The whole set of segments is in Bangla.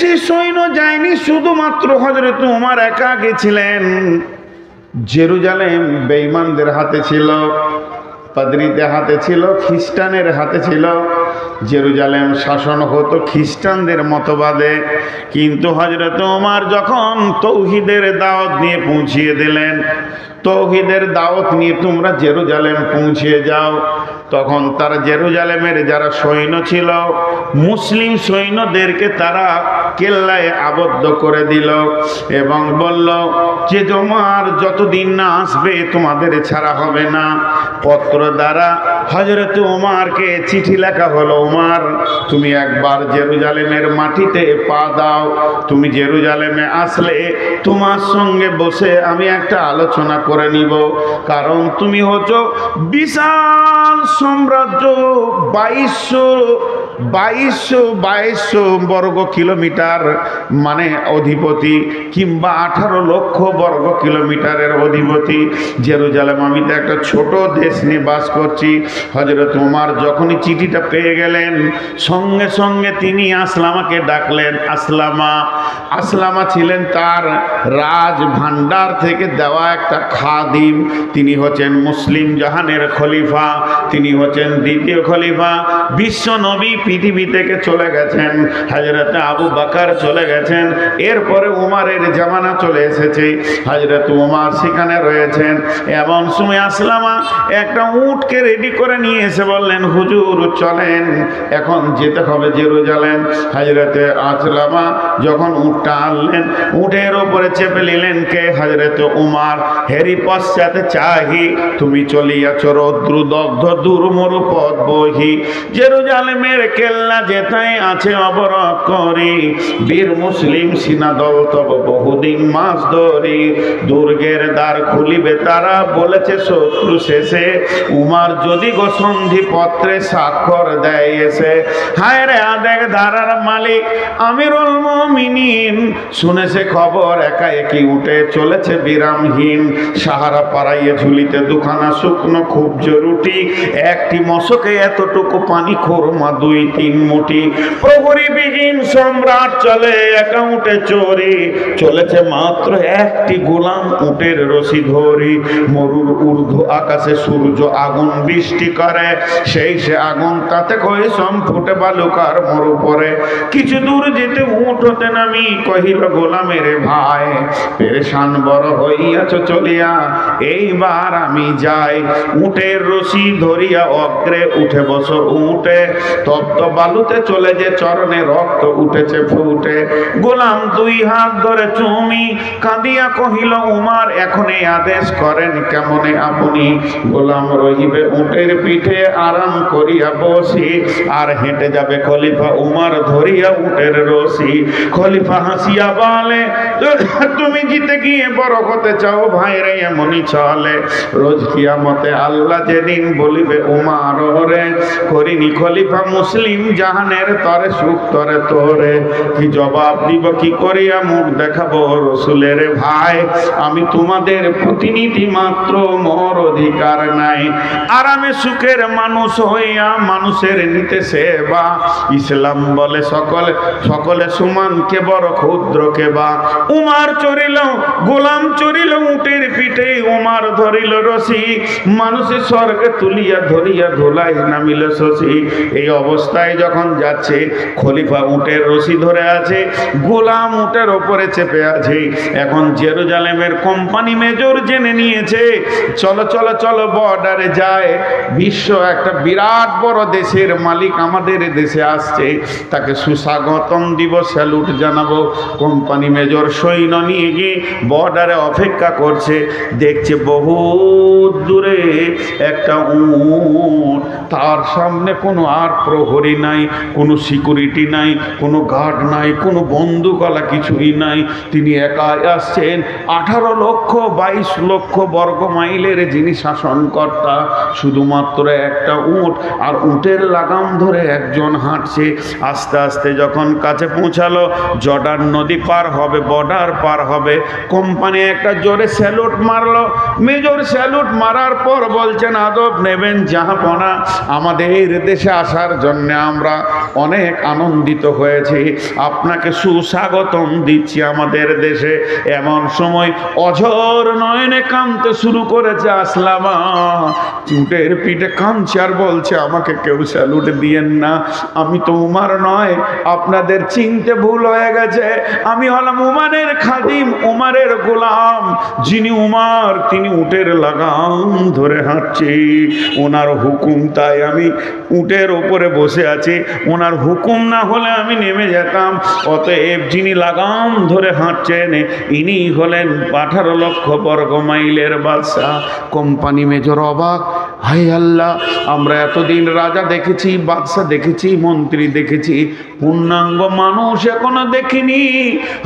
বেশি সৈন্য যায়নি, শুধুমাত্র হযরত ওমর একা গেছিলেন। জেরুজালেম বেঈমানদের হাতে ছিল, পাদ্রীদের হাতে ছিল, খ্রিস্টানের হাতে ছিল। জেরুজালেম শাসন হতো খ্রিস্টানদের মতবাদে। কিন্তু হযরত ওমর যখন তৌহিদের দাওয়াত নিয়ে পৌঁছিয়ে দিলেন, তৌহিদের দাওয়াত নিয়ে তোমরা জেরুজালেম পৌঁছিয়ে যাও, তখন তারা জেরুজালেমের যারা সৈন্য ছিল, মুসলিম সৈন্যদেরকে তারা কেল্লায় আবদ্ধ করে দিল এবং বলল যে তোমার যতদিন না আসবে তোমাদের ছাড়া হবে না। পত্র দ্বারা হযরত ওমরকে চিঠি লেখা হলো, ওমর তুমি একবার জেরুজালেমের মাটিতে পা দাও, তুমি জেরুজালেমে আসলে তোমার সঙ্গে বসে আমি একটা আলোচনা করে নিব, কারণ তুমি হচ্ছো বিশাল সাম্রাজ্য, 2200 বর্গ কিলোমিটার মানে অধিপতি, কিংবা 18 লক্ষ বর্গ কিলোমিটারের অধিপতি জেরুজালেম। আমি তো একটা ছোট দেশ নিয়ে বাস করছি। হযরত ওমর যখনই চিঠিটা পেয়ে গেলেন, সঙ্গে সঙ্গে তিনি আসলামাকে ডাকলেন। আসলামা ছিলেন তার রাজ ভান্ডার থেকে দেওয়া একটা খাদিম। তিনি হচ্ছেন মুসলিম জাহানের খলিফা, তিনি হচ্ছেন দ্বিতীয় খলিফা। বিশ্ব নবী পৃথিবী থেকে চলে গেছেন, হযরত আবু বকর চলে গেছেন, এরপরে উমরের জামানা চলে এসেছে, হযরত ওমর সেখানে রয়েছেন। এমন সময় আসলামা একটা উটকে রেডি করে নিয়ে এসে বললেন, হুজুর চলেন, এখন যেতে হবে জেরুজালেম। হযরত আসলামা যখন উটটা আনলেন, উটের উপরে চেপে নিলেন কে? হযরত ওমর। হেরি পশ্চাতে চাহি তুমি চলিয়াছ রৌদ্রদগ্ধ দুর্মরু পথ বহি, জেরুজালেমের কেল্লা যেথায় আছে অবরোধ করি, বীর মুসলিম সিনাদল তব বহুদিন মাস ধরি, দুর্গের দ্বার খুলিবে তারা বলেছে শত্রু শেষে, উমর যদি গো সন্ধি পত্রে স্বাক্ষর দেয় এসে। হায় রে আদেক ধারার মালিক আমিরুল মুমিনিন, শুনেছে খবর একাএকি উঠে চলেছে বিরামহীন, সাহারা পাড়াইয়ে ঝুলিতে দুখানা শুকনো খুব জরুরি, একটি মশকে এতটুকু পানি খোরমা 2-3 মুঠি, প্রহরী বিহীন সম্রাট চলে একা উঠে চোরি, চলেছে মাত্র একটি গোলাম উটের রশি ধরি, মরুর ঊর্ধ্ব আকাশে সূর্য আগুন বৃষ্টি করে, সেই সে আগুন তাতে কই সম ফুটে বালুকার মরু পরে, কিছু দূর যেতে উট হতে নামি কহিল গোলামের ভাই, পেরেশান বড় হইয়াছ চলিয়া এইবার আমি যাই, উটের রশি ধরিয়া অগ্রে উঠে বসো উঠে, তপ্ত বালুতে চলে যে চরণে রক্ত উঠেছে ফুটে, গোলাম 2 হাত ধরে চুমি কাঁদিয়া কহিল উমর এখন এই আদেশ করেন কেমনে আপনি, গোলাম রহিবে উটের পিঠে আরাম করিয়া বসি, আর হেঁটে যাবে খলিফা উমর ধরিয়া উটের রশি। খলিফা হাসিয়া বলে তুমি জিতে গিয়ে বড় হতে চাও ভাই রে, এমনই চলে রোজ কিয়ামতে আল্লাহ যেদিন বলিবে উমর রে, করিনি খলিফা মুসলিম জাহানের তরে সুখ তরে তোরে, কি জবাব দিব কি করিয়া মুখ দেখাবো রসুলের ভাই, আমি তোমাদের প্রতিনিধি মাত্র, মোর অধিকার নাই, আরামে সুখের মানুষ হইয়া মানুষের নিতে সেবা, ইসলাম বলে সকলে সমান কে বড় ক্ষুদ্র কে বা, উমর চড়িল গোলাম চড়িল উটের পিঠে, উমর ধরিল রশি মানুষের স্বর্গে তুলিয়া ধরিয়া ধুলাই নামিল শশী। এই অবস্থায় যখন যাচ্ছে খলিফা উটের রশি ধরে আছে, গোলাম উটের ওপরে চেপে আছে। এখন জেরুজালেমের কোম্পানি মেজর জেনে নিয়েছে, চলো চলো চলো বর্ডারে যায়, বিশ্ব একটা বিরাট বড় দেশের মালিক আমাদের দেশে আসছে, তাকে সুস্বাগতম দিব, স্যালুট জানাবো। কোম্পানি মেজর সৈন্য নিয়ে গিয়ে বর্ডারে অপেক্ষা করছে, দেখছে বহু দূরে একটা উট, তার সামনে কোনো আর প্রহরী নাই, কোনো সিকিউরিটি নাই, কোনো গার্ড নাই, কোনো বন্দুকওয়ালা কিছুই নাই, তিনি একাই আসছেন। 18 লক্ষ 22 লক্ষ বর্গ মাইলের যিনি শাসনকর্তা, শুধুমাত্র একটা উট, আর উটের লাগাম ধরে একজন হাঁটছে। আস্তে আস্তে যখন কাছে পৌঁছালো, জর্ডান নদী পার হবে, বর্ডার পার হবে, কোম্পানি একটা জোরে স্যালুট মারলো। মেজর স্যালুট মারার পর বলছেন আদব নেবেন জাহাপনা, আমাদের দেশে আসার জন্য জন্য আমরা অনেক আনন্দিত হয়েছি। আপনাকে সুস্বাগতম দিচ্ছি আমাদের দেশে। এমন সময় অঝোর নয়নে কাঁদতে শুরু করেছে আসলামা। চুটের পিঠে কাঁদছে আর বলছে, আমাকে কেউ স্যালুট দিয়েন না, আমি তো উমার নয়, আপনাদের চিনতে ভুল হয়ে গেছে। আমি হলাম উমারের খাদিম, উমারের গোলাম। যিনি উমার তিনি উটের লাগাম ধরে হাঁটছি, ওনার হুকুম, তাই আমি উটের ওপরে বসে আছি। ওনার হুকুম না হলে আমি নেমে যেতাম। অতএব যিনি লাগাম ধরে হাঁটছেন ইনি হলেন 18 লক্ষ বর্গ মাইলের বাদশাহ। কোম্পানি মেজর অবাক, হায় আল্লাহ, আমরা এতদিন রাজা দেখেছি, বাদশাহ দেখেছি, মন্ত্রী দেখেছি, পূর্ণাঙ্গ মানুষ এখনো দেখিনি।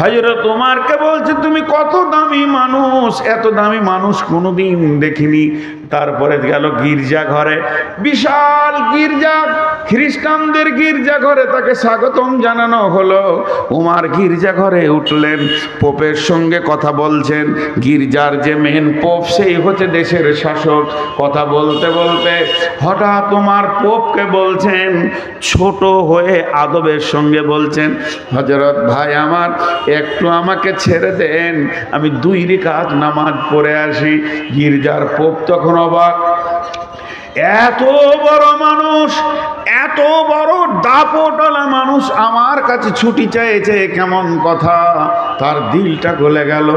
হযরত ওমরকে বলছে, তুমি কত দামি মানুষ, এত দামি মানুষ কোনোদিন দেখিনি। তারপরে গেল গির্জা ঘরে, বিশাল গির্জা, খ্রিস্টানদের গির্জা ঘরে তাকে স্বাগতম জানানো হলো। উমার গির্জা ঘরে উঠলেন, পোপের সঙ্গে কথা বলছেন। গির্জার যে মেন পোপ সেই হচ্ছে দেশের শাসক। কথা বলতে বলতে হঠাৎ উমার পোপকে বলছেন, ছোট হয়ে আদবের সঙ্গে বলছেন, হযরত ভাই আমার, একটু আমাকে ছেড়ে দেন, আমি 2 রাকাত নামাজ পড়ে আসি। গির্জার পোপ তখন অবাক, এত বড় মানুষ, এত বড় দাপটওয়ালা মানুষ আমার কাছে ছুটি চাইছে, কেমন কথা। তার দিলটা গলে গেল।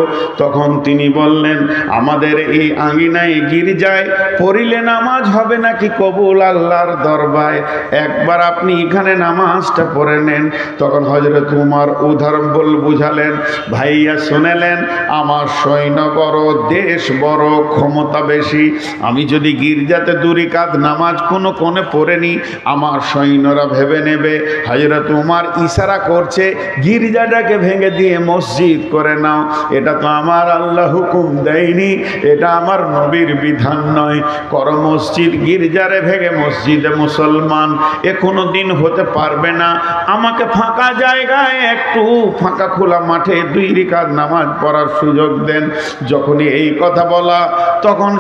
তখন তিনি বললেন, আমাদের এই আঙ্গিনায় গির্জায় পড়িলে নামাজ হবে নাকি কবুল আল্লাহর দরবারে? একবার আপনি এখানে নামাজটা পড়ে নেন। তখন হযরত উমর উদাহরণ বুঝালেন, ভাইয়া শুনেলেন, আমার সৈন্য বড়, দেশ বড়, ক্ষমতা বেশি। আমি যদি গির্জাতে 2 রাকাত নামাজ কোনো কোণে পড়ে নি, আমার সৈন্যরা ভেবে নেবে হযরত উমর ইশারা করছে গির্জাটাকে ভেঙে দিয়ে মসজিদ করে নাও। এটা তো আমার আল্লাহ হুকুম দেয়নি, এটা আমার নবীর বিধান নয়। কর মসজিদ, গির্জারে ভেঙে মসজিদে মুসলমান, এ কোনো দিন হতে পারবে না। আমাকে ফাঁকা জায়গায়, একটু ফাঁকা খোলা মাঠে 2 রাকাত নামাজ পড়ার সুযোগ দেন। যখনই এই কথা বলা, তখন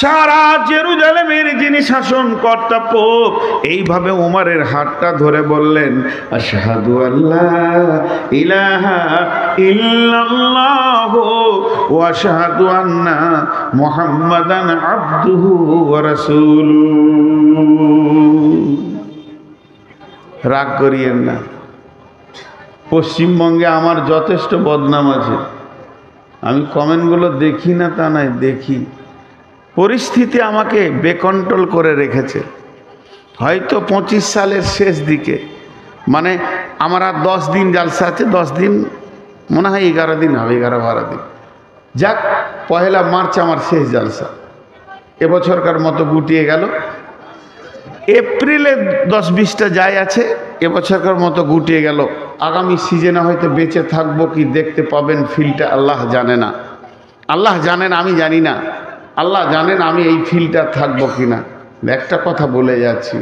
সারা জেরুজালেমের যিনি শাসনকর্তা পোপ এইভাবে উমরের হাতটা ধরে বললেন, আশহাদু আল্লা ইলাহা ইল্লাল্লাহু ওয়া আশহাদু আন্না মুহাম্মাদান আবদুহু ওয়া রাসূলুহু। রাগ করিয়েন না, পশ্চিমবঙ্গে আমার যথেষ্ট বদনাম আছে। আমি কমেন্টগুলো দেখি না তা নয়, দেখি। পরিস্থিতি আমাকে বেকন্ট্রোল করে রেখেছে। হয়তো 25 সালের শেষ দিকে, মানে আমার আর 10 দিন জালসা আছে, 10 দিন মনে হয় 11 দিন হবে, 11-12 দিন। যাক, 1 মার্চ আমার শেষ জালসা। এবছরকার মতো গুটিয়ে গেল। এপ্রিলে 10-20টা যায় আছে, এবছরকার মতো গুটিয়ে গেল। আগামী সিজনে হয়তো বেঁচে থাকবো কি দেখতে পাবেন, ফিলটা আল্লাহ জানে না, আল্লাহ জানেন, আমি জানি না। আল্লাহ জানেন আমি এই ফিলটা থাকবো কিনা। একটা কথা বলে যাচ্ছি,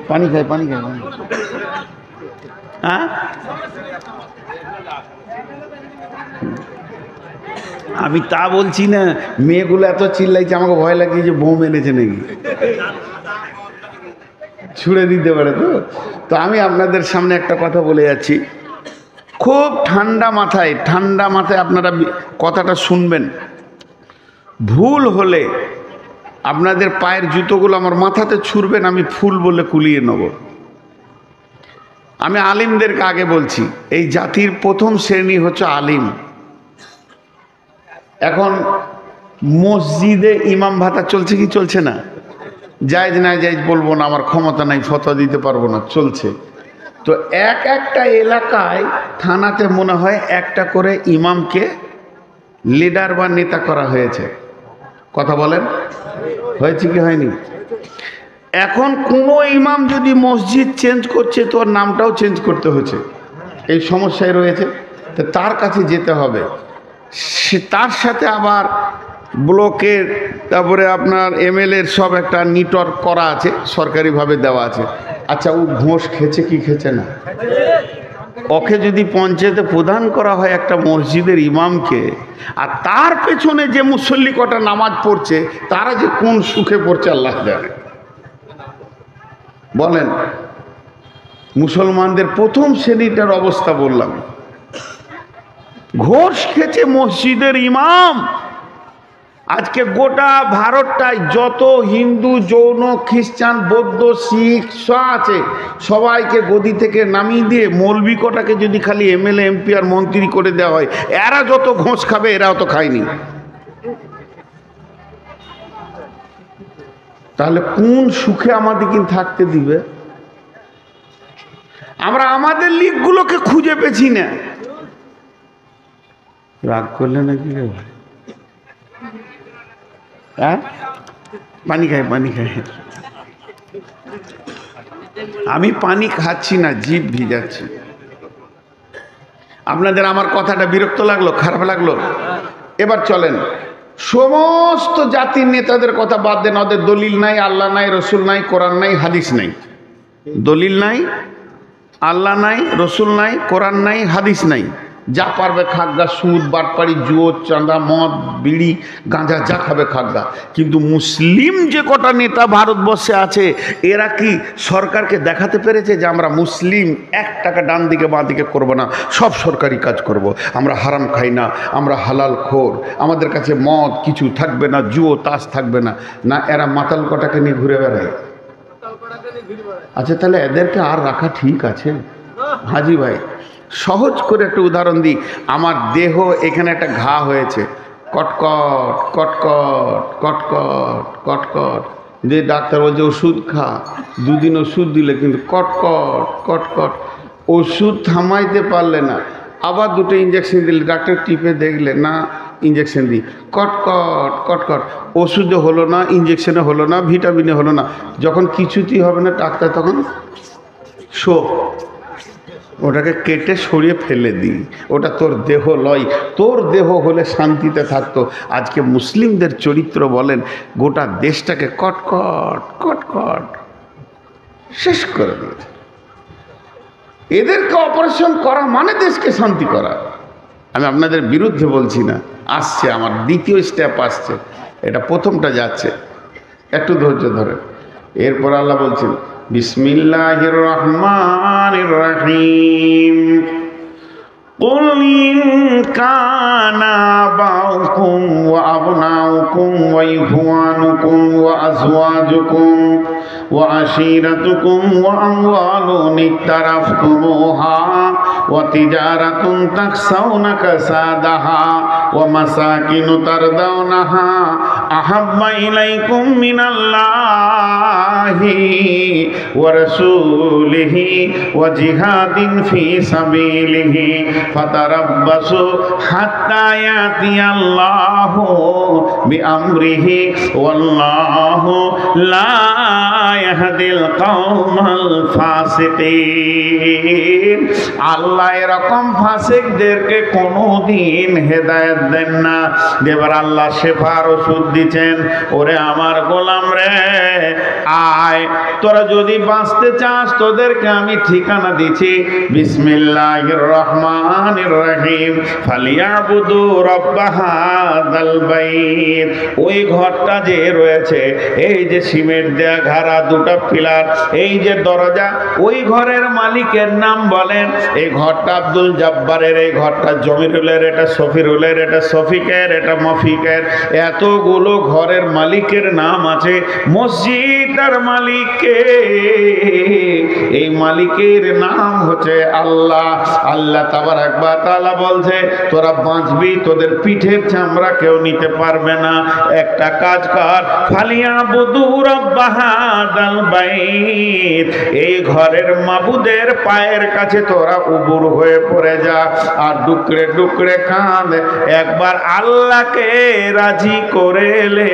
পানি খাই হ্যাঁ, আমি তা বলছি না। মেয়েগুলো এত চিল্লাইছে, আমাকে ভয় লাগছে যে বোম এনেছে নাকি, ছুড়ে দিতে পারে। তো আমি আপনাদের সামনে একটা কথা বলে যাচ্ছি, খুব ঠান্ডা মাথায় আপনারা কথাটা শুনবেন। ভুল হলে আপনাদের পায়ের জুতোগুলো আমার মাথাতে ছুঁড়বেন, আমি ফুল বলে কুলিয়ে নেব। আমি আলিমদেরকে আগে বলছি, এই জাতির প্রথম শ্রেণী হচ্ছে আলিম। এখন মসজিদে ইমাম ভাতা চলছে কি চলছে না? জায়েজ না জায়েজ বলবো না, আমার ক্ষমতা নাই, ফতোয়া দিতে পারবো না, চলছে। তো একটা এলাকায় থানাতে মনে হয় একটা করে ইমামকে লিডার বা নেতা করা হয়েছে। কথা বলেন, হয়েছে কি হয়নি? এখন কোনো ইমাম যদি মসজিদ চেঞ্জ করছে তো ওর নামটাও চেঞ্জ করতে হচ্ছে, এই সমস্যায় রয়েছে। তো তার কাছে যেতে হবে, তার সাথে আবার ব্লকের, তারপরে আপনার এমএলএর সব একটা নেটওয়ার্ক করা আছে, সরকারিভাবে দেওয়া আছে। আচ্ছা, ও ঘোষ খেছে কি খেছে না? ওকে যদি পঞ্চায়েতে প্রদান করা হয় একটা মসজিদের ইমামকে, আর তার পেছনে যে মুসল্লি কটা নামাজ পড়ছে তারা যে কোন সুখে পড়ছে আল্লাহ জানে। বলেন, মুসলমানদের প্রথম শ্রেণীটার অবস্থা বললাম। ঘোষ খেছে মসজিদের ইমাম। আজকে গোটা ভারতটায় যত হিন্দু, জৈন, খ্রিস্টান, বৌদ্ধ, শিখ আছে, সবাইকে গদি থেকে নামিয়ে দিয়ে মৌলবি কটাকে যদি খালি এমএলএ, এমপি আর মন্ত্রী করে দেওয়া হয়, এরা যত ঘোষ খাবে এরাও তো খায়নি। তাহলে কোন সুখে আমাদের কিন্তু থাকতে দিবে? আমরা আমাদের লিগগুলোকে খুঁজে পেছি না। রাগ করলে নাকি রে ভাই? হ্যাঁ, পানি খাই, পানি খাই। আমি পানি খাচ্ছি না, জিভ ভিজাচ্ছি। আপনাদের আমার কথাটা বিরক্ত লাগলো, খারাপ লাগলো? এবার চলেন, সমস্ত জাতির নেতাদের কথা বাদ দেন। ওদের দলিল নাই, আল্লাহ নাই, রসুল নাই, কোরআন নাই, হাদিস নাই। দলিল নাই, আল্লাহ নাই, রসুল নাই, কোরআন নাই, হাদিস নাই। যা পারবে খাগা, সুদ, বাটপাড়ি, জুয়ো, চাঁদা, মদ, বিড়ি, গাঁজা যা খাবে খাগা। কিন্তু মুসলিম যে কটা নেতা ভারতবর্ষে আছে, এরা কি সরকারকে দেখাতে পেরেছে যে আমরা মুসলিম, 1 টাকা ডান দিকে বাঁ দিকে করবো না, সব সরকারি কাজ করব, আমরা হারাম খাই না, আমরা হালাল খোর, আমাদের কাছে মদ কিছু থাকবে না, জুয়ো তাস থাকবে না? না, এরা মাতাল কটাকে নিয়ে ঘুরে বেড়ায়। আচ্ছা, তাহলে এদেরকে আর রাখা ঠিক আছে? হাজি ভাই, সহজ করে একটা উদাহরণ দিই। আমার দেহ এখানে একটা ঘা হয়েছে, কটকট কটকট কটকট কটকট, যে ডাক্তার বলছে ওষুধ খা, 2 দিন ওষুধ দিলে কিন্তু কটকট কটকট, ওষুধ থামাইতে পারলে না, আবার 2টো ইঞ্জেকশন দিলে, ডাক্তার টিপে দেখলে না, ইঞ্জেকশন দিই, কটকট কটকট, ওষুধে হলো না, ইঞ্জেকশনে হলো না, ভিটামিনে হলো না। যখন কিছুতেই হবে না ডাক্তার, তখন ওটাকে কেটে সরিয়ে ফেলে দিই, ওটা তোর দেহ লয়, তোর দেহ হলে শান্তিতে থাকতো। আজকে মুসলিমদের চরিত্র বলেন, গোটা দেশটাকে কটকট কটকট শেষ করে দিয়েছে। এদেরকে অপারেশন করা মানে দেশকে শান্তি করা। আমি আপনাদের বিরুদ্ধে বলছি না, আসছে আমার দ্বিতীয় স্টেপ আসছে, এটা প্রথমটা যাচ্ছে, একটু ধৈর্য ধরে। এরপর আল্লাহ বলছেন, বিসমিল্লাহির রহমানির রহিম, قل إن كان آباؤكم وأبناؤكم وإخوانكم وأزواجكم وعشيرتكم وأموال اقترفتموها وتجارة تخشون كسادها ومساكن ترضونها أحب إليكم من الله ورسوله وجهاد في سبيله فتربصوا حتى يأتي الله بأمره والله لا يهدي القوم الفاسقين। আল্লাহ এরকম ফাসিকদেরকে কোনোদিন হেদায়েত দেন না। এবার আল্লাহ শেফার ওষুধ দিচ্ছেন, ওরে আমার গোলাম রে, আয়, তোরা যদি বাঁচতে চাস তোদেরকে আমি ঠিকানা দিচ্ছি, বিসমিল্লাহির রহমানির রহিম, ফালিয়াবুদু রাব্ব হাযাল বাইত। ওই ঘরটা যে রয়েছে, এই যে সিমেন্ট দেয়া ঘাড়া, 2টা পিলার, এই যে দরজা, ওই ঘরের মালিকের নাম বলেন। এই ঘরটা আব্দুল জব্বারের, এই ঘরটা জমিরুলের, এটা সফিরুলের, এটা শফিকের, এটা মফিকের, এতগুলো ঘরের মালিকের নাম আছে। মসজিদের মালিককে, এই মালিকের নাম হচ্ছে আল্লাহ। আল্লাহ তাবারাক ওয়া তাআলা বলছে, তোরা বাঁচবি, তোদের পিঠের চামড়া কেউ নিতে পারবে না। একটা কাজ কর, ফালিয়াবুদু রাব্ব হাযাল বাইত, এই ঘরের মাবুদের পায়ের কাছে তোরা উবুর হয়ে পড়ে যা, আর ডুকরে ডুকরে কাঁদ। একবার আল্লাহকে রাজি করে এলে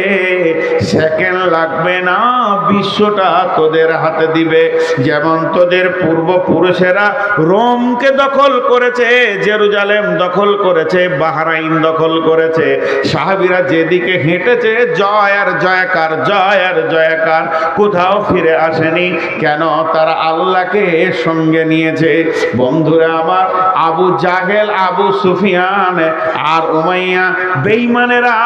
সেকেন্ড লাগবে না, বিশ্বটা তোদের হাতে দিবে। যেমন তোদের পূর্বপুরুষেরা রোমকে দখল করেছে, জেরুজালেম দখল করেছে, বাহরাইন দখল করেছে, সাহাবীরা যেদিকে হেঁটেছে জয় আর জয়কার, জয় আর জয়কার, কোথাও ফিরে আসেনি। কেন? তারা আল্লাহকে সঙ্গে নিয়েছে। বন্ধুরা আমার, আবু জাহেল, আবু সুফিয়ান আর উমাইয়া বেঈমানেরা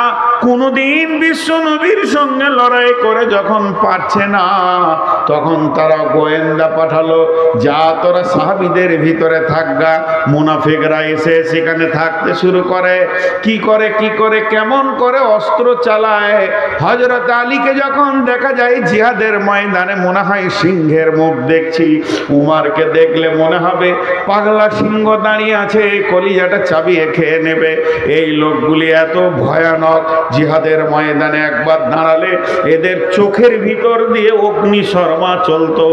কোনদিন বিশ্ব নবীর সঙ্গে লড়াই করে যখন পারছে না, তখন তারা গোয়েন্দা পাঠালো, যা তোরা সাহাবীদের ভিতরে থাকগা। মুনাফিকরা এসে সেখানে থাকতে শুরু করে। কি করে কেমন করে অস্ত্র চালায়। হযরত আলীকে যখন দেখা যায় জিহাদের ময়দানে, মনে হয় সিংহের মুখ দেখছি। উমারকে দেখলে মনে হবে পাগলা সিংহ দাঁড়িয়ে আছে, কলিজাটা চাবিয়ে খেয়ে নেবে। এই লোকগুলি এত ভয়ানক, জিহাদের ময়দানে একবার দাঁড়ালে এদের চোখের ভিতর দিয়ে অগ্নি শর্মা চলতো,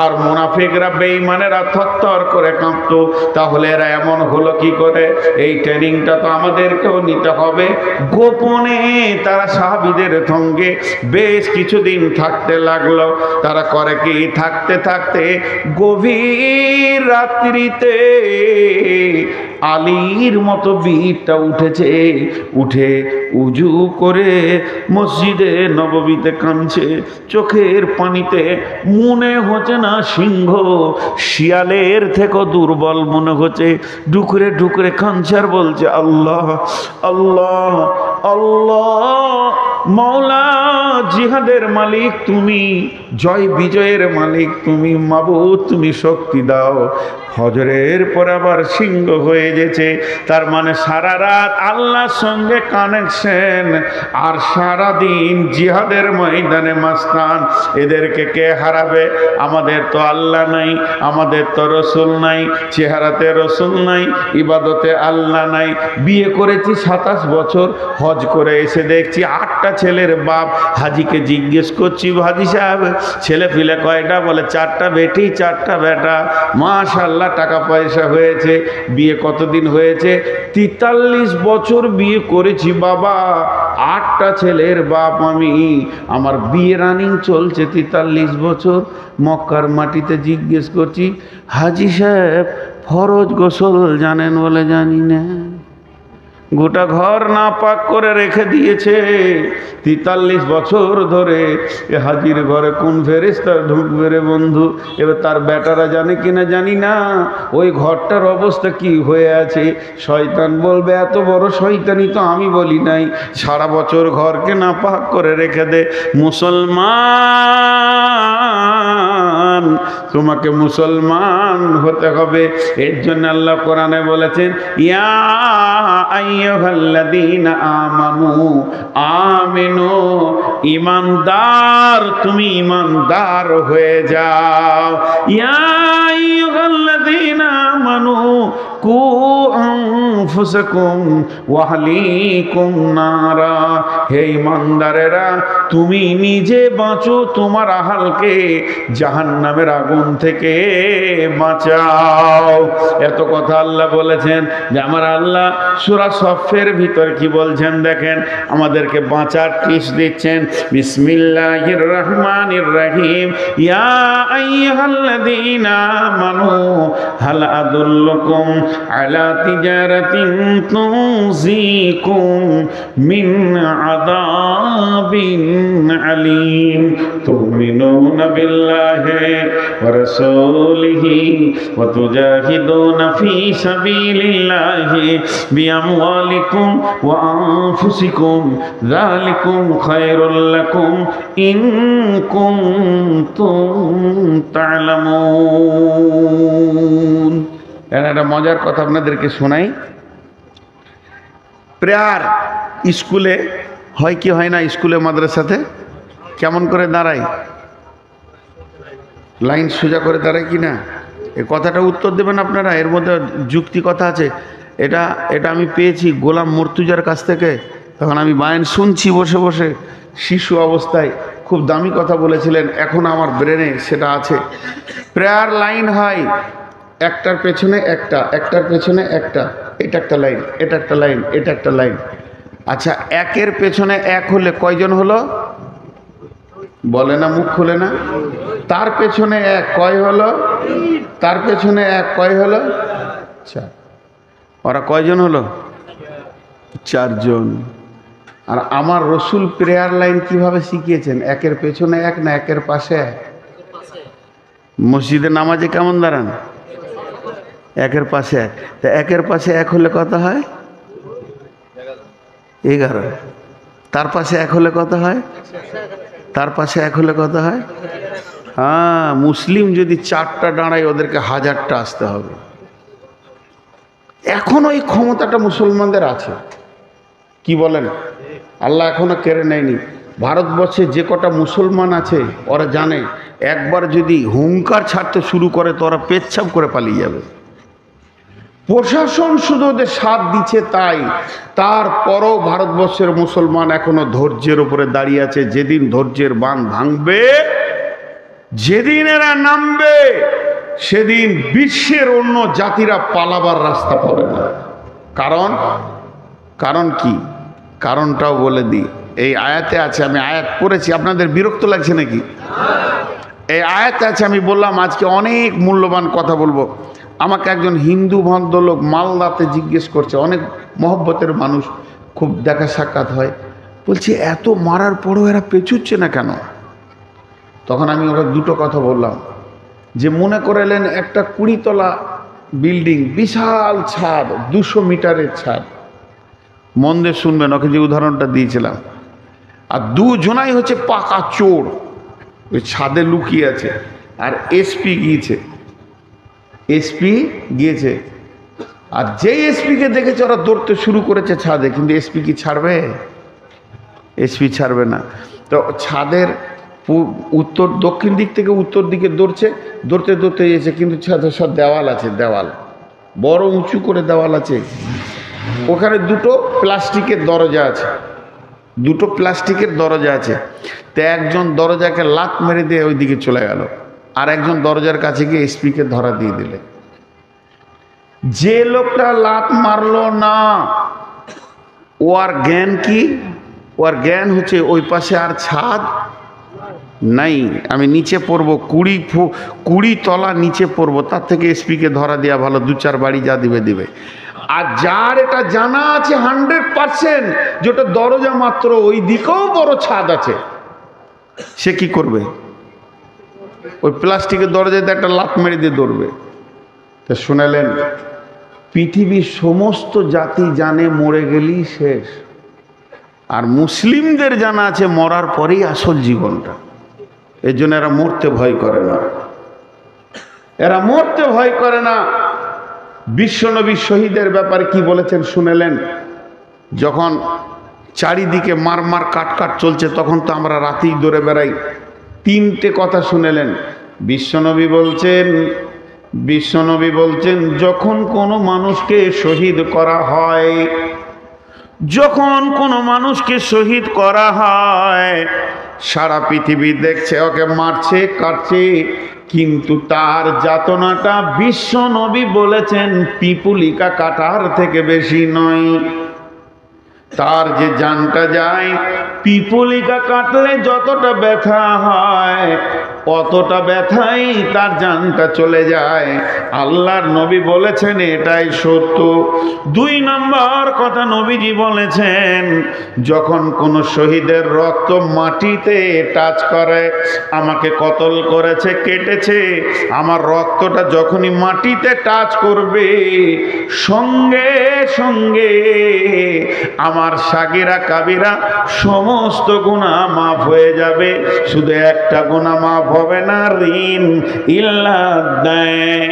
আর মুনাফিকরা বেঈমানেরা থরথর করে কাঁপতো। তাহলে এরা এমন হলো কি করে? এই ট্রেনিংটা তো আমাদেরকেও নিতে হবে। গোপনে তারা সাহাবীদের সঙ্গে বেশ কিছুদিন থাকতে লাগলো। তারা করে কি, থাকতে থাকতে গভীর রাত্রিতে আলীর মতো বীরটা উঠেছে, উঠে উজু করে মসজিদে নববীতে কাঁদছে, চোখের পানিতে। মনে হচ্ছে না সিংহ শিয়ালের থেকে দুর্বল মনে হচ্ছে। ডুকরে ডুকরে কাঁদছে আর বলছে, আল্লাহ আল্লাহ আল্লাহ, মওলা জিহাদের মালিক তুমি, জয় বিজয়ের মালিক তুমি, মাবুদ তুমি শক্তি দাও। ফজরের পর আবার সিংহ হয়ে গেছে, তার মানে সারা রাত আল্লাহর সঙ্গে কানেকশন, আর সারা দিন জিহাদের ময়দানে মাস্তান। এদেরকে কে হারাবে? আমাদের তো আল্লাহ নাই, আমাদের তো রসুল নাই, চেহারাতে রসুল নাই, ইবাদতে আল্লাহ নাই। বিয়ে করেছি 27 বছর, হজ করে এসে দেখছি 8টা ছেলের বাপ। হাজিকে জিজ্ঞেস করছি, হাজি সাহেব ছেলে ফিলে কয়টা? বলে 4টা বেটি 4টা বেটা। মাশাআল্লাহ, টাকা পয়সা হয়েছে। বিয়ে কতদিন হয়েছে? 43 বছর বিয়ে করেছি বাবা, 8টা ছেলের বাপ আমি। আমার বিয়ে রানিং চলছে 43 বছর। মক্কার মাটিতে জিজ্ঞেস করছি, হাজি সাহেব ফরজ গোসল জানেন? বলে জানি না। গোটা ঘর না পাক করে রেখে দিয়েছে 43 বছর ধরে। এ হাজির ঘরে কোন ফেরেশতা ঢুকবে রে বন্ধু? এবার তার বেটারা জানে কিনা জানি না ওই ঘরটার অবস্থা কি হয়ে আছে। শয়তান বলবে, এত বড় শয়তানি তো আমি বলি নাই, সারা বছর ঘরকে না পাক করে রেখে দে। মুসলমান, তোমাকে মুসলমান হতে হবে। এর জন্য আল্লাহ কোরআনে বলেছেন, ইয়া আইয়ুহাল্লাযীনা আমানু আমিনু, ঈমানদার তুমি ঈমানদার হয়ে যাও। ইয়া আইয়ুহাল্লাযীনা আমানু কু আনফুসাকুম ওয়া আহলিকুম নারা, হে ঈমানদারেরা তুমি নিজে বাঁচো, তোমার আহালকে জাহান্নামের আগুন থেকে বাঁচাও। এত কথা আল্লাহ বলেছেন। যে আমার আল্লাহ সূরা সফের ভিতর কি বলছেন দেখেন, আমাদেরকে বাঁচার টিপস দিচ্ছেন। বিসমিল্লাহির রহমানির রহিম, ইয়া আইয়ুহাল্লাযীনা আমানু হাল আদুল্লুকুম আলা তিজারাতিন তুনজিকুম মিন আযাবিন আলীম তুমিনুনা বিল্লাহি ওয়া রাসূলিহি ওয়া তুজাহিদুনা ফি সাবিলিল্লাহি বিআমওয়ালিকুম ওয়া আনফুসিকুম যালিকুম খায়রুল লাকুম ইন কুনতুম তা'লামুন। একটা মজার কথা আপনাদেরকে শোনাই। প্রেয়ার স্কুলে হয় কি হয় না? স্কুলে মাদ্রাসাতে কেমন করে দাঁড়ায়? লাইন সোজা করে দাঁড়ায় কি না? এই কথাটা উত্তর দেবেন আপনারা। এর মধ্যে যুক্তি কথা আছে। এটা আমি পেয়েছি গোলাম মুর্তুজার কাছ থেকে। তখন আমি বায়ান শুনছি বসে বসে, শিশু অবস্থায় খুব দামি কথা বলেছিলেন, এখন আমার ব্রেনে সেটা আছে। প্রেয়ার লাইন হয় একটার পেছনে একটা, একটার পেছনে একটা। এটা একটা লাইন, এটা একটা লাইন, এটা একটা লাইন। আচ্ছা, একের পেছনে এক হলে কয়জন হলো? বলে না, মুখ খুলে না। তার পেছনে এক, কয় হলো? তার পেছনে এক, কয় হলো? চার। ওরা কয়জন হলো? চারজন। আর আমার রসুল প্রেয়ার লাইন কিভাবে শিখিয়েছেন? একের পেছনে এক না একের পাশে এক? মসজিদে নামাজে কেমন দাঁড়ান? একের পাশে এক। তা একের পাশে এক হলে কত হয়? 11। তার পাশে এক হলে কত হয়? তার পাশে এক হলে কত হয়? হ্যাঁ, মুসলিম যদি 4টা দাঁড়ায় ওদেরকে 1000টা আসতে হবে। এখনো এই ক্ষমতাটা মুসলমানদের আছে। কি বলেন? আল্লাহ এখনো কেড়ে নেয়নি। ভারতবর্ষে যে কটা মুসলমান আছে ওরা জানে একবার যদি হুঙ্কার ছাড়তে শুরু করে তো ওরা পেচ্ছাপ করে পালিয়ে যাবে। প্রশাসন শুধু ওদের সাথ দিচ্ছে, তাই তারপরও ভারতবর্ষের মুসলমান এখনো ধৈর্যের উপরে দাঁড়িয়ে আছে। যেদিন ধৈর্যের বাঁধ ভাঙবে, যেদিন এরা নামবে, সেদিন বিশ্বের অন্য জাতিরা পালাবার রাস্তা পাবে না। কারণ কি? কারণটাও বলে দিই। এই আয়াতে আছে, আমি আয়াত পড়েছি, আপনাদের বিরক্ত লাগছে নাকি? এই আয়াতে আছে, আমি বললাম আজকে অনেক মূল্যবান কথা বলবো। আমাকে একজন হিন্দু ভদ্রলোক মালদাতে জিজ্ঞেস করছে, অনেক মহব্বতের মানুষ, খুব দেখা সাক্ষাৎ হয়, বলছে এত মারার পরও এরা পেছুচ্ছে না কেন? তখন আমি ওকে দুটো কথা বললাম, যে মনে করেলেন একটা 20 তলা বিল্ডিং, বিশাল ছাদ, 200 মিটারের ছাদ। মন দিয়ে শুনবেন, ওকে যে উদাহরণটা দিয়েছিলাম। আর দুজনাই হচ্ছে পাকা চোর, ওই ছাদে লুকিয়ে আছে। আর এসপি গিয়েছে। আর যেই এসপিকে দেখেছে ওরা দৌড়তে শুরু করেছে ছাদে, কিন্তু এসপি কি ছাড়বে? এসপি ছাড়বে না। তো ছাদের দক্ষিণ দিক থেকে উত্তর দিকে দৌড়তে এসে, কিন্তু ছাদে সব দেওয়াল আছে, দেওয়াল বড় উঁচু করে দেওয়াল আছে। ওখানে দুটো প্লাস্টিকের দরজা আছে। তো একজন দরজাকে লাত মেরে দিয়ে ওই দিকে চলে গেল, আর একজন দরজার কাছে গিয়ে এসপিকে ধরা দিয়ে দিলে। যে লোকটা লাত মারলো না, ও আর জ্ঞান কি? ও আর জ্ঞান হচ্ছে ওই পাশে আর ছাদ নাই, আমি নিচে পড়বো, 20 তলা নিচে পড়বো, তার থেকে এসপিকে ধরা দেওয়া ভালো, 2-4 বাড়ি যা দিবে। আর যার এটা জানা আছে 100% যেটা দরজা মাত্র, ওই দিকেও বড় ছাদ আছে, সে কি করবে? ওই প্লাস্টিকের দরজাতে একটা লাত মেরে দিয়ে দৌড়বে। তা শুনালেন, পৃথিবীর সমস্ত জাতি জানে মরে গেলেই শেষ, আর মুসলিমদের জানা আছে মরার পরেই আসল জীবনটা। এর জন্য এরা মরতে ভয় করে না। বিশ্বনবী শহীদের ব্যাপারে কি বলেছেন শুনেলেন? যখন চারিদিকে মার কাট চলছে, তখন তো আমরা রাতেই দৌড়ে বেড়াই। 3টে কথা শুনেলেন। বিশ্বনবী বলছেন যখন কোনো মানুষকে শহীদ করা হয়, সারা পৃথিবী দেখছে ওকে মারছে কাটছে, কিন্তু তার যাতনাটা বিশ্বনবী বলেছেন পিপুলিকা কাটার থেকে বেশি নয়। তার যে জানটা যায়, পিপুলিকা কাটলে যতটা ব্যথা হয়, অতটা ব্যথাই তার জানটা চলে যায়। আল্লাহর নবী বলেছেন এটাই সত্য। 2 নম্বর কথা নবীজি বলেছেন, যখন কোনো শহীদের রক্ত মাটিতে টাচ করে, আমাকে কতল করেছে, কেটেছে, আমার রক্তটা যখনই মাটিতে টাচ করবে, সঙ্গে সঙ্গে আমার সাগিরা কাবিরা সমস্ত গুনাহ মাফ হয়ে যাবে। শুধু একটা গুনাহ মাফ হবে না, ঋণ ইল্লাদাইন,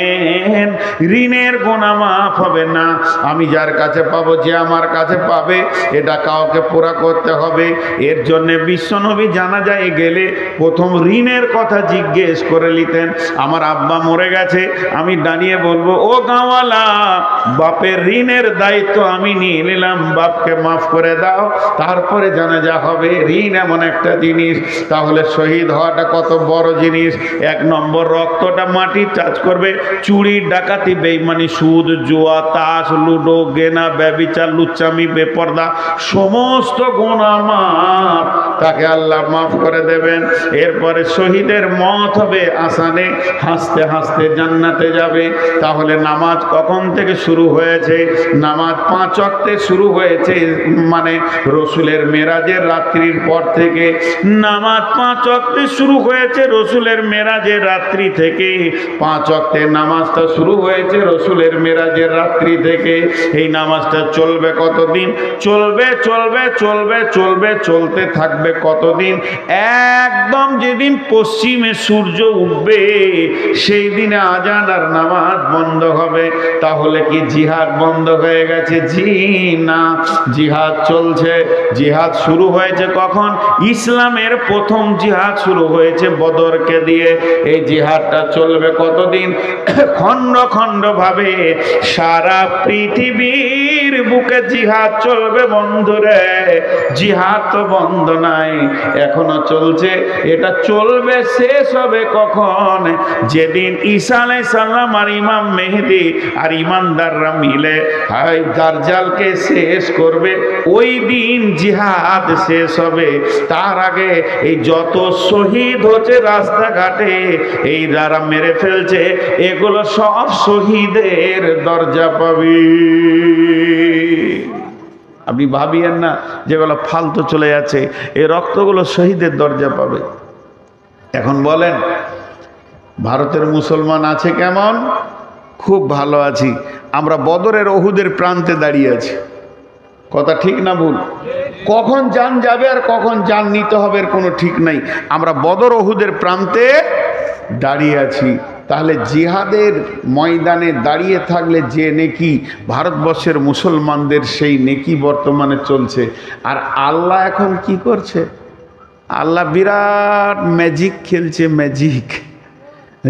ঋণের গুনাহ মাফ হবে না। আমি যার কাছে পাবো, যে আমার কাছে পাবে, এটা কাউকে পুরা করতে হবে। এর জন্য বিশ্বনবী জানাজায় গেলে প্রথম ঋণের কথা জিজ্ঞেস করে নিতেন। আমার আব্বা মরে গেছে, আমি দাঁড়িয়ে বলবো, ও গাঁওয়ালা, বাপের ঋণের দায়িত্ব আমি নিয়ে নিলাম, বাপকে মাফ করে দাও, তারপরে জানাজা হবে। হবে। ঋণ এমন একটা জিনিস, তাহলে শহীদ হওয়াটা কত বড় জিনিস। 1 নম্বর, রক্তটা মাটি টাচ করবে। চুরি, ডাকাতি, বেঈমানি, সুদ, জুয়া, তাস, লুডো, গেনা, ব্যভিচার, লুচ্চামি, বেপরদা, সমস্ত গুনাহ মাফ, তাকে আল্লাহ মাফ করে দেবেন। এরপরে শহীদের মত হবে আসানে, হাসতে হাসতে জান্নাতে যাবে। তাহলে নামাজ কখন থেকে শুরু হয়েছে? নামাজ 5 ওয়াক্তে শুরু হয়েছে, মানে রসুলের মেরাজের রাত্রির পর থেকে। নামাজ 5 ওয়াক্তে শুরু হয়েছে রসুলের মেরাজের রাত্রি থেকে। 5 ওয়াক্তে নামাজটা শুরু হয়েছে রসুলের মেরাজের রাত্রি থেকে। এই নামাজটা চলবে কতদিন? চলবে চলবে চলবে চলবে, চলতে থাকবে কতদিন? একদম যেদিন পশ্চিমে সূর্য উঠবে সেই দিনে আজান আর নামাজ বন্ধ হবে। তাহলে কি জিহাদ বন্ধ হয়ে গেছে? জি না, জিহাদ চলছে। জিহাদ শুরু হয়েছে কখন? ইসলামের প্রথম জিহাদ শুরু হয়েছে বদরকে দিয়ে। এই জিহাদটা চলবে কতদিন? খণ্ড খণ্ড ভাবে সারা পৃথিবীর বুকে জিহাদ চলবে বন্ধুরে। জিহাদ তো বন্ধ নাই, এখনো চলছে। এটা চলবে, শেষ হবে কখন? যেদিন ঈসা আলাইহিস সালাম আর ইমাম মেহেদী আর ইমানদাররা মিলে দাজ্জালকে শেষ করবে, ওই দিন জিহাদ শেষ হবে। তার আগে এই যত শহীদ হচ্ছে রাস্তাঘাটে, এই যারা মেরে ফেলছে, এগুলো সব শহীদের দরজা পাবে। আপনি ভাবিয়েন না যেগুলো ফালতু চলে যাচ্ছে, এই রক্তগুলো শহীদের দরজা পাবে। এখন বলেন ভারতের মুসলমান আছে কেমন? খুব ভালো আছি। আমরা বদরের ওহুদের প্রান্তে দাঁড়িয়ে আছি। কথা ঠিক না ভুল? কখন জান যাবে আর কখন জান নিতে হবে এর কোনো ঠিক নাই। আমরা বদর ওহুদের প্রান্তে দাঁড়িয়ে আছি। তাহলে জিহাদের ময়দানে দাঁড়িয়ে থাকলে যে নেকি, ভারতবর্ষের মুসলমানদের সেই নেকি বর্তমানে চলছে। আর আল্লাহ এখন কি করছে? আল্লাহ বিরাট ম্যাজিক খেলছে। ম্যাজিক,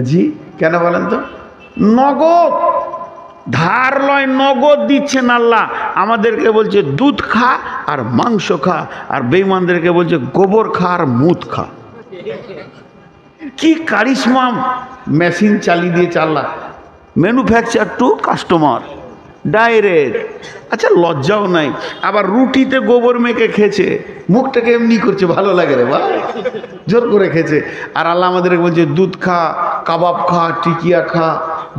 জি কেন বলেন তো? নগদ, ধার লয়, নগদ দিচ্ছেন আল্লাহ। আমাদেরকে বলছে দুধ খা আর মাংস খা, আর বেঈমানদেরকে বলছে গোবর খা আর মুত খা। কি কারিশমা মেশিন চালিয়ে দিয়েছে আল্লাহ। Manufacture to customer direct. আচ্ছা, লজ্জাও নাই। আবার রুটিতে গোবর মেখে খেয়েছে, মুখটাকে এমনি করছে, ভালো লাগে রে ভাই, জোর করে খেয়েছে। আর আল্লাহ আমাদেরকে বলছে দুধ খা, কাবাব খা, টিকিয়া খা,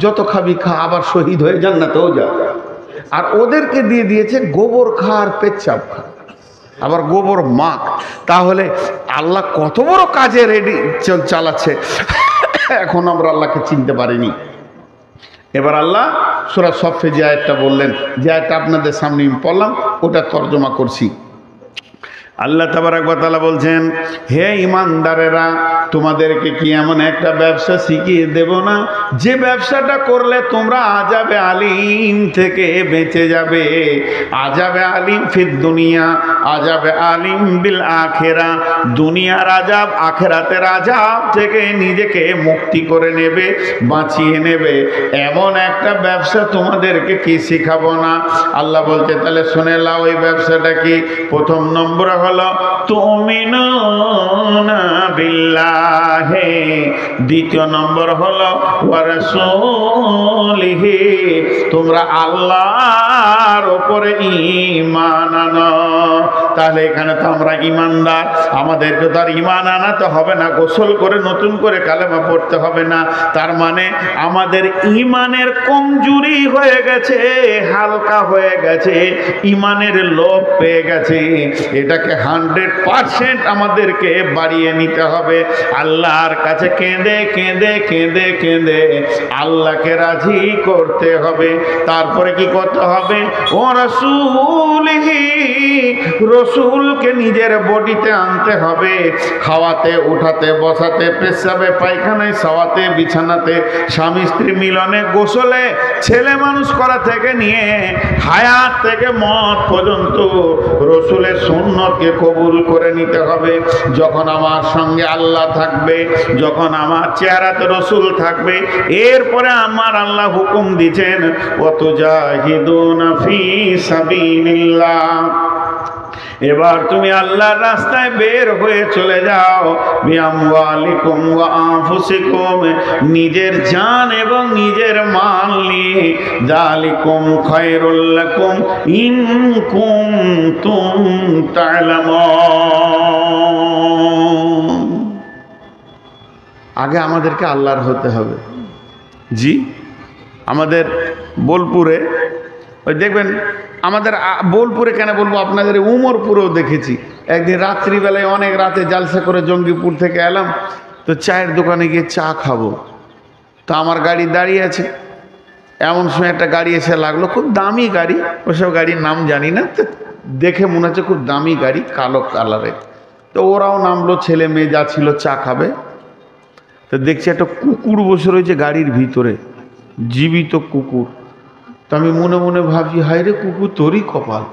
যত খাবি খা, আবার শহীদ হয়ে জান্নাতেও যা। আর ওদেরকে দিয়ে দিয়েছে গোবর খা আর পেচ্ছাপ খা, আবার গোবর মাখ। তাহলে আল্লাহ কত বড় কাজে রেডি চালাচ্ছে। এখন আমরা আল্লাহকে চিনতে পারিনি। এবার আল্লাহ সূরা সফে যে আয়াতটা বললেন, যে আয়াতটা আপনাদের সামনে আমি পড়লাম, ওটা তর্জমা করছি। আল্লাহ তাবারক ওয়া তাআলা বলছেন, হে ঈমানদারেরা, তোমাদেরকে কি এমন একটা ব্যবসা শিখিয়ে দেব না যে ব্যবসাটা করলে তোমরা আযাবে আলিম থেকে বেঁচে যাবে। আযাবে আলিম ফিদ দুনিয়া, আযাবে আলিম বিল আখিরা। দুনিয়ার আযাব, আখিরাতের আযাব থেকে নিজেকে মুক্তি করে নেবে, বাঁচিয়ে নেবে। এমন একটা ব্যবসা তোমাদেরকে কি শিখাবো না? আল্লাহ বলছে তাহলে শুনে নাও ওই ব্যবসাটা কি। প্রথম নম্বর হলো তুমিনুনা বিল্লাহি, দ্বিতীয় নম্বর হলো ওয়া রাসূলিহি, তোমরা আল্লাহর উপরে ঈমান আনো। তাহলে এখানে তো আমরা ঈমানদার, আমাদেরকে তো আর ঈমান আনাতে হবে না, গোসল করে নতুন করে কালেমা পড়তে হবে না। তার মানে আমাদের ঈমানের কমজোরি হয়ে গেছে, হালকা হয়ে গেছে, ঈমানের লোভ পেয়ে গেছে। এটাকে 100% আমাদেরকে বাড়িয়ে নিতে হবে। আল্লাহর কাছে কেঁদে কেঁদে কেঁদে কেঁদে আল্লাহকে রাজি করতে হবে। তারপরে কি করতে হবে? ও রাসূলিহি, রসুলকে নিজের বডিতে আনতে হবে। খাওয়াতে, উঠাতে, বসাতে, পেশাবে, পায়খানায়, শাওয়াতে, বিছানাতে, স্বামী স্ত্রী মিলনে, গোসলে, ছেলে মানুষ করা থেকে নিয়ে হায়াত থেকে মত পর্যন্ত রসুলের সুন্নতকে কবুল করে নিতে হবে। যখন আমার সঙ্গে আল্লাহ থাকবে, যখন আমার চেহারাতে রসুল থাকবে, এরপরে আমার আল্লাহ হুকুম দিচ্ছেন ওয়াতুজাহিদুনা ফি সাবিলিল্লাহ, এবার তুমি আল্লাহর রাস্তায় বের হয়ে চলে যাও, বিআমওয়ালিকুম ওয়া আনফুসিকুম, নিজের জান এবং নিজের মাল নিয়ে, যালিকুম খায়রুল লাকুম ইন কুনতুম তা'লামুন। আগে আমাদেরকে আল্লাহর হতে হবে। জি, আমাদের বোলপুরে ওই দেখবেন, আমাদের বোলপুরে কেন বলবো, আপনাদের উমরপুরেও দেখেছি। একদিন রাত্রিবেলায় অনেক রাতে জালসা করে জঙ্গিপুর থেকে এলাম, তো চায়ের দোকানে গিয়ে চা খাবো। তো আমার গাড়ি দাঁড়িয়ে আছে, এমন সময় একটা গাড়ি এসে লাগলো, খুব দামি গাড়ি, ওসব গাড়ির নাম জানি না, তো দেখে মনে হচ্ছে খুব দামি গাড়ি, কালো কালারের। তো ওরাও নামলো, ছেলে মেয়ে যা ছিল চা খাবে। তো দেখছি একটা কুকুর বসে রয়েছে গাড়ির ভিতরে, জীবিত কুকুর। তো আমি মনে মনে ভাবছি, হায় রে কুকুর, তোরই কপাল,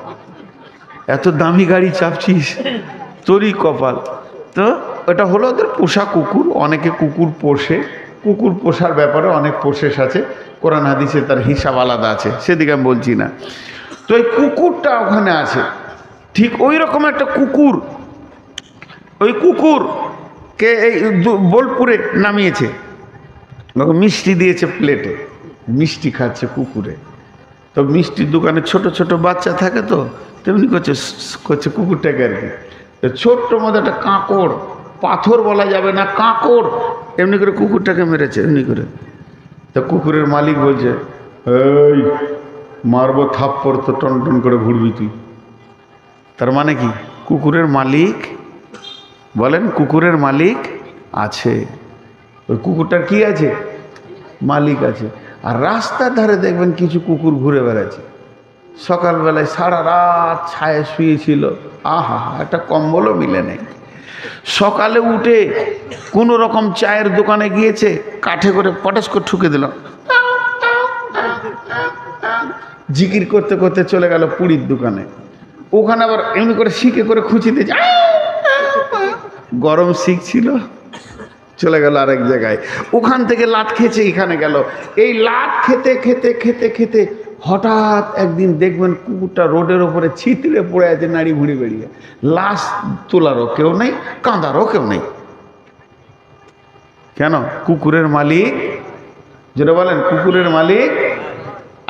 এত দামি গাড়ি চাপছিস, তোরই কপাল। তো এটা হলো ওদের পোষা কুকুর। অনেকে কুকুর পোষে, কুকুর পোষার ব্যাপারে অনেক প্রসেস আছে, কোরআন হাদিসে তার হিসাব আলাদা আছে, সেদিকে আমি বলছি না। তো এই কুকুরটা ওখানে আছে, ঠিক ওই রকম একটা কুকুর। ওই কুকুরকে এই বোলপুরে নামিয়েছে, মিষ্টি দিয়েছে প্লেটে, মিষ্টি খাচ্ছে কুকুরে। তো মিষ্টির দোকানে ছোট ছোট বাচ্চা থাকে, তো তেমনি করছে কুকুরটাকে আর কি। ছোট্ট মধ্যে একটা কাঁকড়, পাথর বলা যাবে না, কাঁকড়, এমনি করে কুকুরটাকে মেরেছে, এমনি করে। তো কুকুরের মালিক বলছে, এই মারবো থাপ্পড়, তো টন টন করে ঘুরবি তুই। তার মানে কি, কুকুরের মালিক, বলেন কুকুরের মালিক আছে। ওই কুকুরটার কি আছে? মালিক আছে। আর রাস্তার ধারে দেখবেন কিছু কুকুর ঘুরে বেড়াচ্ছে, সকালবেলায় সারা রাত ছায়ে শুয়েছিল, আহা একটা কম্বলও মিলে নেই। সকালে উঠে কোনো রকম চায়ের দোকানে গিয়েছে, কাঠে করে পটাশ করে ঠুকে দিল, জিকির করতে করতে চলে গেল পুরীর দোকানে। ওখানে আবার এমনি করে শিখে করে খুঁচিতে, গরম শিখ ছিল, চলে গেল আরেক জায়গায়। ওখান থেকে লাত খেয়েছে, এখানে গেল। এই লাত খেতে খেতে খেতে খেতে হঠাৎ একদিন দেখবেন কুকুরটা রোডের ওপরে ছিতড়ে পড়ে আছে, নাড়ি ভুঁড়ি বেরিয়ে। লাশ তোলারও কেউ নেই, কাঁদারও কেউ নেই। কেন? কুকুরের মালিক, যেটা বলেন কুকুরের মালিক।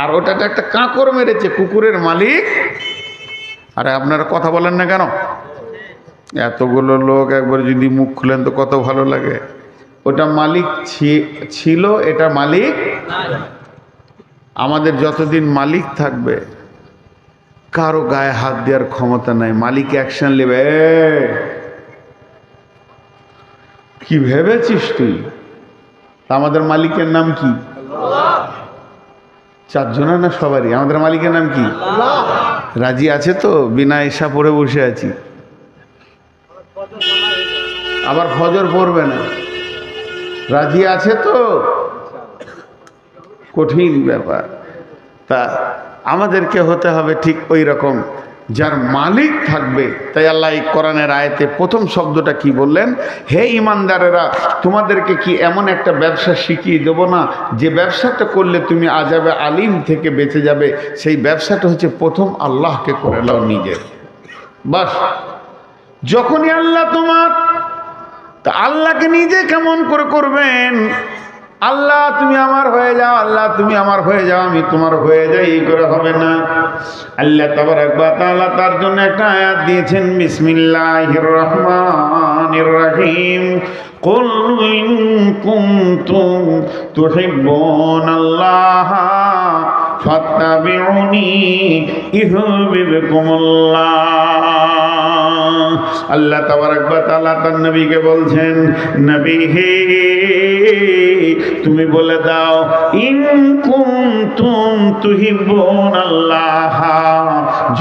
আর ওটাতে একটা কাঁকড় মেরেছে, কুকুরের মালিক। আরে আপনারা কথা বলেন না কেন? এতগুলো লোক একবার যদি মুখ খুলেন তো কত ভালো লাগে। ওটা মালিক ছিল, এটা মালিক। আমাদের যতদিন মালিক থাকবে কারো গায়ে হাত দেওয়ার ক্ষমতা নাই। মালিক অ্যাকশন নেবে। কি ভেবেছিস তুই? আমাদের মালিকের নাম কি? চারজনা না সবারই? আমাদের মালিকের নাম কি? রাজি আছে তো? বিনা ঈশা পড়ে বসে আছি, আবার ফজর পড়বে না, রাজি আছে তো? কঠিন ব্যাপার। তা আমাদেরকে হতে হবে ঠিক ওই রকম, যার মালিক থাকবে। তাই আল্লাহ এই কোরআনের আয়াতে প্রথম শব্দটা কি বললেন? হে ইমানদারেরা, তোমাদেরকে কি এমন একটা ব্যবসা শিখিয়ে দেব না, যে ব্যবসাটা করলে তুমি আযাবে আলিম থেকে বেঁচে যাবে? সেই ব্যবসাটা হচ্ছে প্রথম আল্লাহকে করে নাও নিজের। বাস, যখনই আল্লাহ তোমার, তা আল্লাহকে নিজে কেমন করে করবেন? আল্লাহ তুমি আমার হয়ে যাও, আল্লাহ তুমি আমার হয়ে যাও, আমি তোমার হয়ে যাই, এই করে হবে না। আল্লাহ তাবারাক ওয়া তাআলা তার জন্য একটা আয়াত দিয়েছেন, বিসমিল্লাহির রহমানির রহিম। কুল ইন কুনতুম তুহিব্বুনাল্লাহ ফাত্তাবিউনি ইউহিব্বুকুমুল্লাহ। আল্লাহ তাবারাক ওয়া তাআলা তার নবীকে বলছেন, নবী হে, তুমি বলে দাও, ইন কুনতুম তুহিব্বুনাল্লাহ,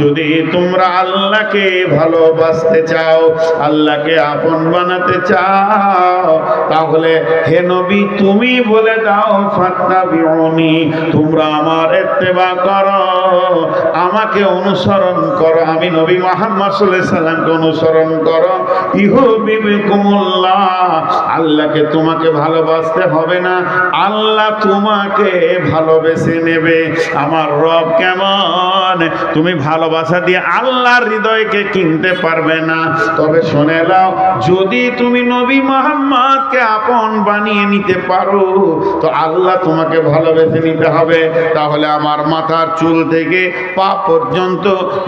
যদি তোমরা আল্লাহকে ভালোবাসতে চাও, আল্লাহকে আপন বানাতে চাও, তাহলে হে নবী তুমি বলে দাও, ফাত্তাবিউনি, তোমরা আমার ইত্তেবা করো, আমাকে অনুসরণ করো, আমি নবী মুহাম্মদ সাল্লাল্লাহু আলাইহি সাল্লামকে অনুসরণ করো। ইউহিব্বুকুমুল্লাহ, আল্লাহকে তোমাকে ভালোবাসতে হবে না, আল্লাহ তোমাকে ভালোবেসে নেবে। আমার রব কেমন, তুমি ভালোবাসা দিয়ে আল্লাহর হৃদয়কে কিনতে পারবে না। তবে শুনে নাও, যদি তুমি নবী মুহাম্মদকে আপন বানিয়ে নিতে পারো তো আল্লাহ তোমাকে ভালোবেসে নিতে হবে। তাহলে আমার মাথার চুল থেকে পা পর্যন্ত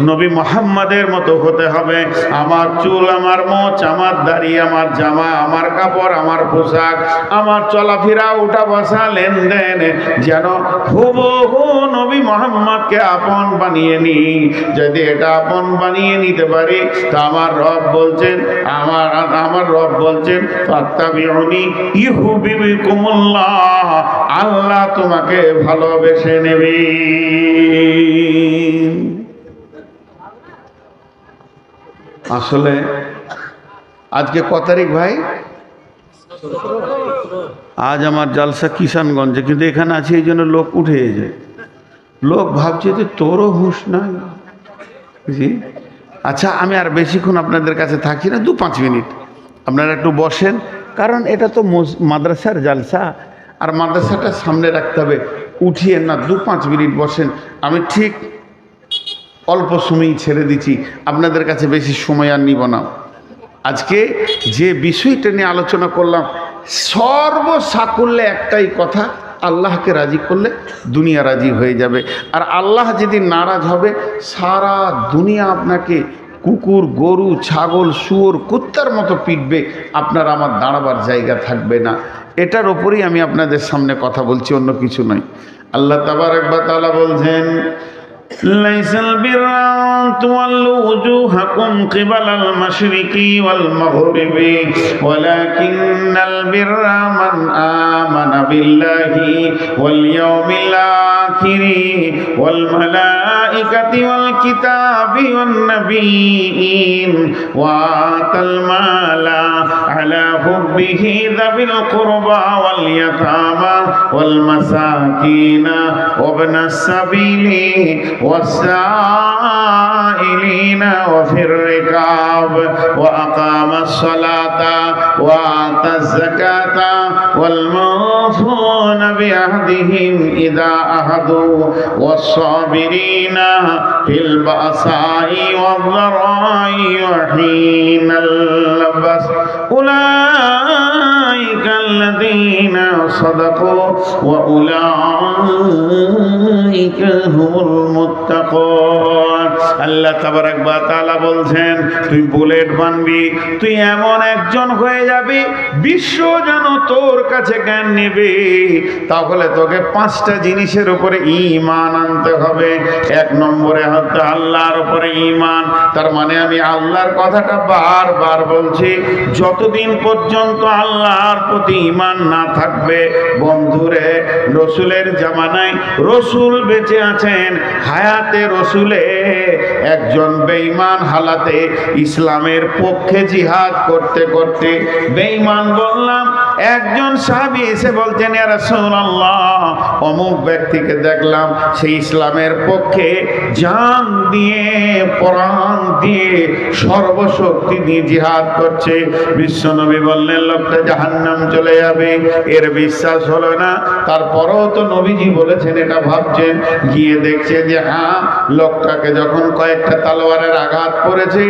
নবী মুহাম্মদের মতো হতে হবে। আমার চুল, আমার মোচ, আমার দাড়ি, আমার জামা, আমার কাপড়, আমার পোশাক, আমার চলাফেরা, উঠা বসা, লেনদেন যেন হুবহু নবী মুহাম্মদকে আপন বানিয়ে নি। যদি এটা আপন বানিয়ে নিতে পারি তা আমার রব বলছেন, আমার রব বলছেন ফাত্তাবিউনি ইউহিব্বুকুমুল্লাহ, আল্লাহ তোমাকে ভালোবেসে নেবে। আসলে আজকে কত তারিখ ভাই? আজ আমার জালসা কিষানগঞ্জে, কিন্তু এখানে আছে এই জন্য লোক উঠে যায়। লোক ভাবছে যে তোরও হুঁশ নাই। জি আচ্ছা, আমি আর বেশিক্ষণ আপনাদের কাছে থাকি না, 2-5 মিনিট আপনারা একটু বসেন, কারণ এটা তো মাদ্রাসার জালসা, আর মাদ্রাসাটা সামনে রাখতে হবে। উঠিয়ে না, 2-5 মিনিট বসেন। আমি ঠিক অল্প সময়ই ছেড়ে দিচ্ছি, আপনাদের কাছে বেশি সময় আর নিব না। আজকে যে বিষয়টা নিয়ে আলোচনা করলাম, সর্বসাকুল্যে একটাই কথা, আল্লাহকে রাজি করলে দুনিয়া রাজি হয়ে যাবে। আর আল্লাহ যদি নারাজ হবে, সারা দুনিয়া আপনাকে কুকুর, গরু, ছাগল, শুয়োর, কুত্তার মতো পিটবে, আপনার আমার দাঁড়াবার জায়গা থাকবে না। এটার ওপরেই আমি আপনাদের সামনে কথা বলছি, অন্য কিছু নয়। আল্লাহ তাবারক ওয়া তাআলা বলছেন, লাইসাল বিররা আন তুওয়াল্লু ওয়ুজুহাকুম কিবালাল মাশরিকি ওয়াল মাগরিবি ওয়ালাকিন্নাল বিররা মান আমানা বিল্লাহি ওয়াল ইয়াউমিল আখিরি ওয়াল মালাইকাতি ওয়াল কিতাবি ওয়ান নাবিয়্যিন ওয়া আতাল মালা আলা হুব্বিহি যাবিল কুরবা ওয়াল ইয়াতামা ওয়াল মাসাকিনা ওয়া ইবনাস সাবিলি والسائلين وفي الركاب وأقام الصلاة وآتى الزكاة والموفون بعهدهم إذا عاهدوا والصابرين في البأساء والضراء وحين البأس أولئك الذين صدقوا وأولئك هم المتقون। আল্লাহ তাবারক ওয়া তাআলা বলছেন, তুই বুলেট বানবি, তুই এমন একজন হয়ে যাবি বিশ্ব যেন তোর কাছে জ্ঞান নেবে। তাহলে তোকে 5টা জিনিসের উপরে ঈমান আনতে হবে। 1 নম্বরে হচ্ছে আল্লাহর উপরে ঈমান। তার মানে আমি আল্লাহর কথাটা বারবার বলছি, যতদিন পর্যন্ত আল্লাহর প্রতি ঈমান না থাকবে, বন্ধুরে, রসুলের জামানায় রসুল বেঁচে আছেন, হায়াতে রসুলে একজন বেঈমান হালাতে ইসলামের পক্ষে জিহাদ করতে করতে, বেঈমান বললাম, একজন সাহাবী এসে বলতেন, ইয়া রাসূলুল্লাহ, অমুক ব্যক্তিকে দেখলাম সেই ইসলামের পক্ষে জান দিয়ে, প্রাণ দিয়ে, সর্বশক্তি দিয়ে জিহাদ করছে। বিশ্বনবী বললেন, লোকটা জাহান্নাম চলে যাবে। এর বিশ্বাস হলো না, তারপরেও তো নবীজি বলেছেন, এটা ভাবছেন। গিয়ে দেখছে যে হ্যাঁ, লোকটাকে যখন কয়েকটা তলোয়ারের আঘাত পড়েছে,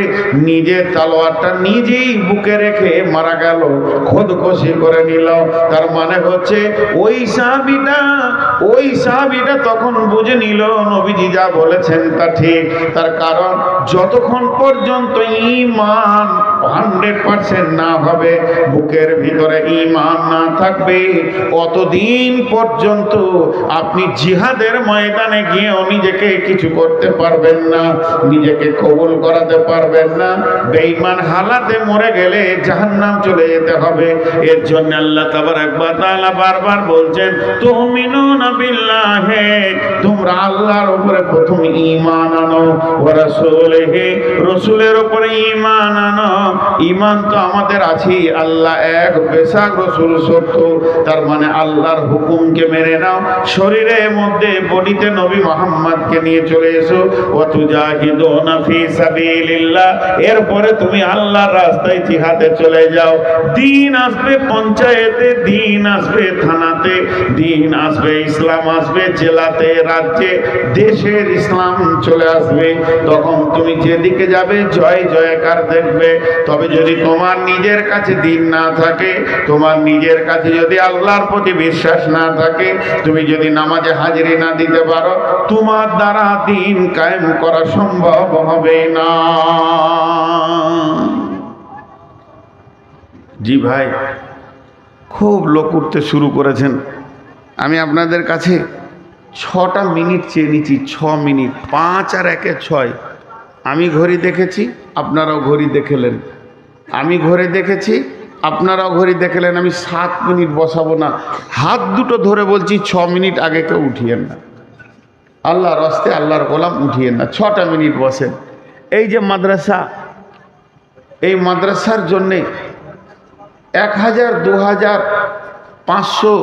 নিজের তলোয়ারটা নিজেই বুকে রেখে মারা গেল, খোদকুশি করে নিল। তার মানে হচ্ছে ওই সাহাবীটা তখন বুঝে নিল নবীজি যা বলেছেন তা ঠিক। তার কারণ যতক্ষণ পর্যন্ত ঈমান 100% না হবে, বুকের ভিতরে ঈমান না থাকবে, অতদিন পর্যন্ত আপনি জিহাদের ময়দানে গিয়েও নিজেকে কিছু করতে পারবেন না, নিজেকে কবুল করাতে পারবেন না। বেঈমান হালাতে মরে গেলে জাহান্নাম চলে যেতে হবে। এর জন্য আল্লাহ তাবারক ওয়া তাআলা বারবার বলছেন, তুমিনুনা বিল্লাহি, তোমরা আল্লাহর উপরে প্রথম ঈমান আনো, ওয়া রাসূলিহি, রাসূলের উপরে ঈমান আনো। ঈমান তো আমাদের আছেই, আল্লাহ এক, বেশক রাসূল সত্য, তার মানে আল্লাহর হুকুমকে মেনে নাও। শরীরের মধ্যে বডিতে নবী মুহাম্মদকে নিয়ে চলে এসো। ওয়া তুজাহিদুনা ফি সাবিলিল্লাহ, এরপরে তুমি আল্লাহর রাস্তায় জিহাদে চলে যাও। দিন আসবে পঞ্চায়েতে, দিন আসবে থানাতে, দিন আসবে, ইসলাম আসবে জেলাতে, রাজ্যে, দেশের ইসলাম চলে আসবে। তখন তুমি যেদিকে যাবে জয় জয়কার দেখবে। তবে যদি তোমার নিজের কাছে দিন না থাকে, তোমার নিজের কাছে যদি আল্লাহর প্রতি বিশ্বাস না থাকে, তুমি যদি নামাজে হাজিরি না দিতে পারো, তোমার দ্বারা দিন কায়েম করা সম্ভব হবে না। জি ভাই, খুব লোক উঠতে শুরু করেছেন। আমি আপনাদের কাছে 6টা মিনিট চেয়ে নিচ্ছি, 6 মিনিট, 5 আর 1 6। আমি ঘড়ি দেখেছি, আপনারাও ঘড়ি দেখলেন। আমি ঘড়ি দেখেছি, আপনারাও ঘড়ি দেখলেন। আমি 7 মিনিট বসাবো না, হাত দুটো ধরে বলছি 6 মিনিট আগে কেউ উঠিয়েন না। আল্লাহর রাস্তে, আল্লাহর গোলাম, উঠিয়েন না, 6টা মিনিট বসেন। এই যে মাদ্রাসা, এই মাদ্রাসার জন্যে 1000, 2000, 500